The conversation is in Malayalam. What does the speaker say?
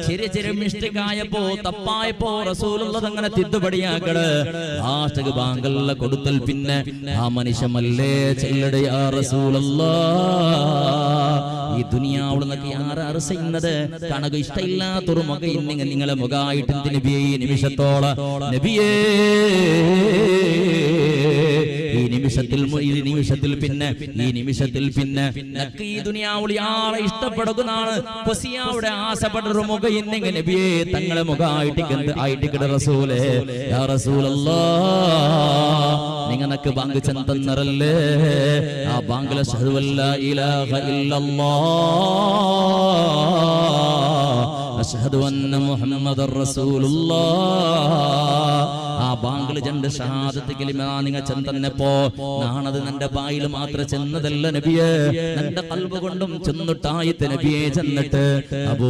ചെറിയ ചെറിയ മിസ്റ്റേക്കായപ്പോ തപ്പായപ്പോ റസൂലുള്ളാഹി അങ്ങനെ തിദ്ദുപടിയാക്കള് ആഷ്ടക ബാങ്കല്ല കൊടുത്തൽ പിന്നെ ആ മനുഷ്യമല്ലേ ചെല്ലട യാ റസൂലല്ലാഹ് ഈ ദുനിയാവിൽ നിന്നൊക്കെ ആരാറ് ചെയ്യുന്നത് കണക്ക് ഇഷ്ടമില്ലാത്തൊരു മുഖ ഇന്നിങ്ങ നിങ്ങളെ മുഖായിട്ട് നബിയെ ഈ നിമിഷത്തോളം നബിയേ ഈ നിമിഷത്തിൽ പിന്നെ നക്ക് ഈ ദുനിയാവിൽ ആരെ ഇഷ്ടപ്പെടുന്നതാണ് കൊസിയാവിടെ ആശപ്പെട്ടൊരു മുഖ ഇന്നിങ്ങ നബിയെ തങ്ങളെ മുഖായിട്ട് റസൂലേ യാ റസൂലല്ലാഹ് നിങ്ങനക്ക് ബാങ്ക് ചന്തന്നറല്ലേ ആ ബാങ്കിലെ അശ്ഹദു അല്ലാ ഇലാഹ ഇല്ലല്ലാഹ് അശ്ഹദു അന്ന മുഹമ്മദർ റസൂലുള്ളാഹ് ആ ബാങ്കില് രണ്ട് ഷഹാദത്ത് കലിമ നിങ്ങൾ ചെന്നപ്പോ നാണത് നിന്റെ ബായിൽ മാത്രം ചെന്നതല്ല നബിയെ നിന്റെ ഖൽബ് കൊണ്ടും ചെന്നിട്ടായിട്ട് നബിയെ ചെന്നിട്ട് അബൂ